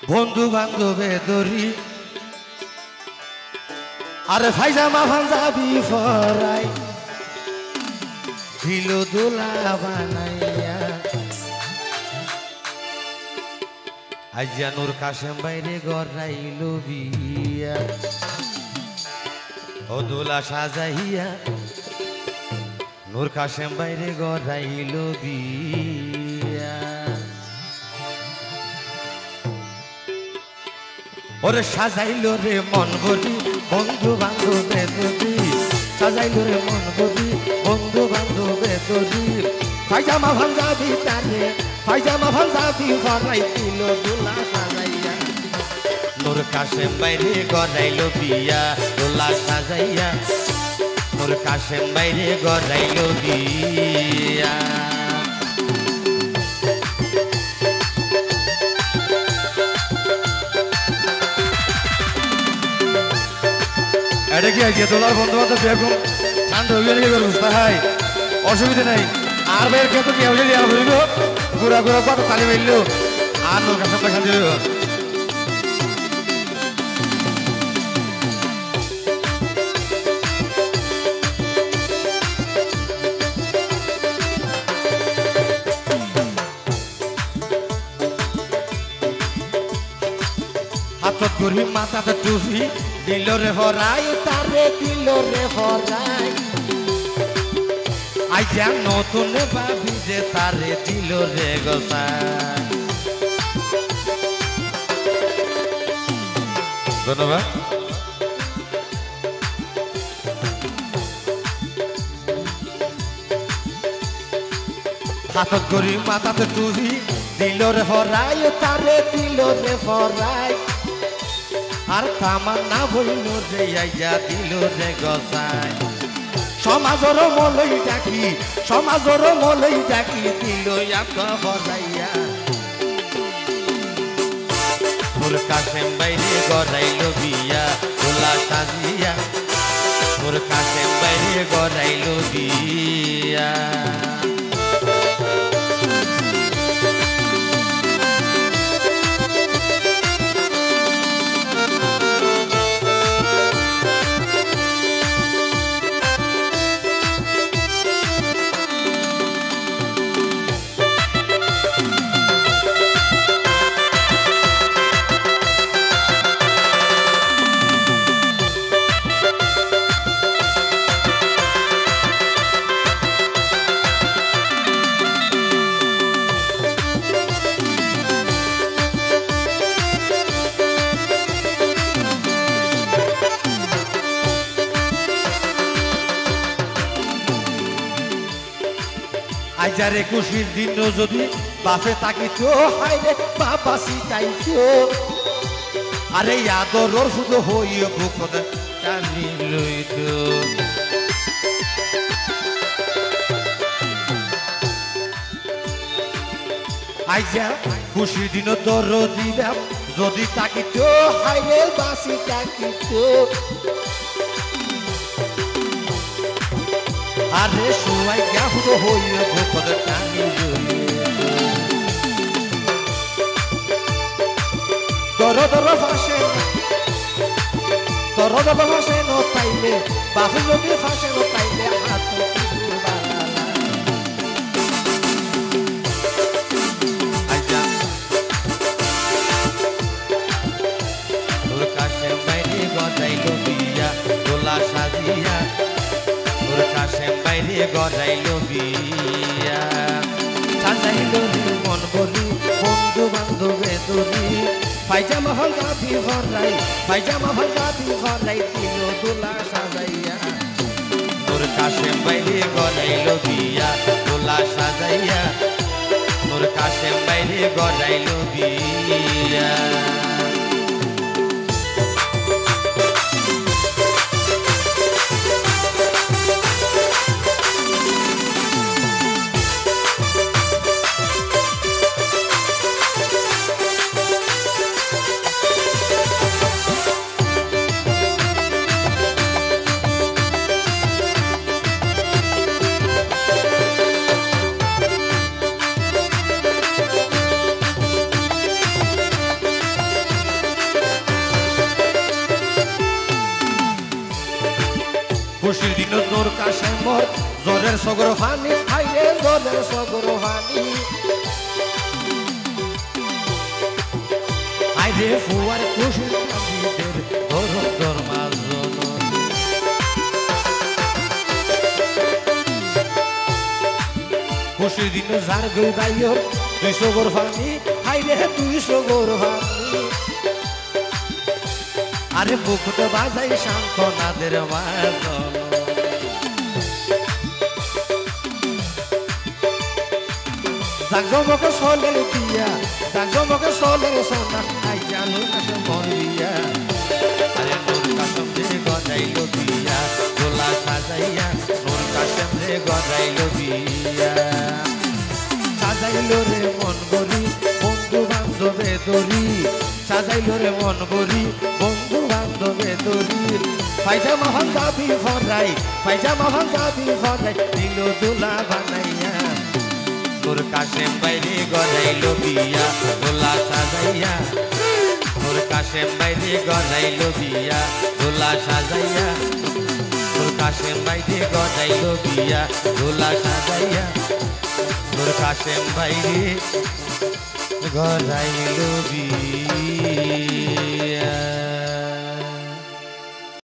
বন্ধু বান্ধবে দরি আরে পায়জামা পাঞ্জাবি ফরাই দিল দোলা বানাইয়া আইজা নূর কাশেম বাইরে গড়াইল বিয়া ও দোলা সাজাইয়া নূর কাশেম বাইরে গড়াইল বিয়া ওরে সাজাইল রে মন গদি বন্ধু বান্ধবে দরি সাজাইল রে মন গদি বন্ধু বান্ধবে দরি পায়জামা পাঞ্জাবি টানে পায়জামা পাঞ্জাবি ফরাই দিল দোলা সাজাইয়া নূর কাশেম বাইরে গড়াইল বিয়া দোলা সাজাইয়া নূর কাশেম বাইরে গড়াইল বিয়া এটা কি আছে দোলার বন্ধু বান্ধব এরকম ঠান্ডা হয়ে গেলে ব্যবস্থা হয় অসুবিধা নাই আর ভাইয়ের ক্ষেত্রে কি হয়ে আর বলিল ঘুরা ঘুরা কত তালি মারল আর নূর কাশেম ভাই শান্তি হইব হাতত গড়ি মাথাতে টুপি দিল রে ভরাই তারে দিল রে ভরাই আইজা নতুন ভাবি যে তারে দিল রে গোসাই ধন্যবাদ হাতত গড়ি মাথাতে টুপি দিল রে ভরাই তারে দিল রে ভরাই আর তামান্না বইল রে আইজা দিল রে গোসাই সমাজর মলই ডাকি সমাজর মলই ডাকি দিল এক বজাইয়া নূর কাশেম বাইরে গড়াইল বিয়া দোলা সাজিয়া নূর কাশেম বাইরে গড়াইল বিয়া আইজারে খুশির দিন যদি বাপে তাকিত হাইরে বাবা সিটাইত আরে আদরর শুধু হইয়ে বুকত টানি লইত আইজা খুশির দিন তোর দিলাম যদি তাকিত হাইরে বাসি তাকিত আরে শুয়াই গাহুদ হইয়ে ভোকত টানি দর দর ফাঁসে নতাইলে বাপে যদি ফাঁসে নতাইলে হাত আইজা নূর কাশেম বাইরে গড়াইল বিয়া দোলা সাজিয়া নূর কাশেম বাইরে গড়াইল বিয়া সাজাইল রে মন বলি বন্ধু বান্ধবে দরি পায়জামা পাঞ্জাবি ফরাই পায়জামা পাঞ্জাবি ফরাই দিল দোলা সাজাইয়া নূর কাশেম বাইরে গড়াইল বিয়া দোলা সাজাইয়া নূর কাশেম বাইরে গড়াইল বিয়া খুশির দিন তোর কাছে মোর জোরের সগর হানি হাইরে জোরের সগর হানি আইরে ফুয়ার খুশির কান্দিদের ধর ধর মাজন খুশির দিন যার গই বাইর তুই সগর হানি হাইরে তুই সগর হানি আরে বুকুট বাজাই সান্তনাদের মাজন জাগজমকে সোলের দিয়া জাগজমকে সোলের সোনা আই জানুর কাছে মর দিয়া আরে নূর কাসম রে গজাইলো দিয়া দোলা সাজাইয়া নূর কাসম রে গজাইলো দিয়া সাজাইলো রে মন গরি বন্ধু বান্ধবে দরি সাজাইলো রে মন গরি বন্ধু বান্ধবে দরি পায়জামা ভাঙ্গাবি ফরাই পায়জামা ভাঙ্গাবি ফরাই দিল দোলা বানাইয়া তোর কাশেম বাইরে গজাইলো বিয়া দোলা সাজাইয়া তোর কাশেম বাইরে গজাইলো বিয়া দোলা সাজাইয়া তোর কাশেম বাইরে গজাইলো বিয়া দোলা সাজাইয়া তোর কাশেম বাইরে গজাইলো বিয়া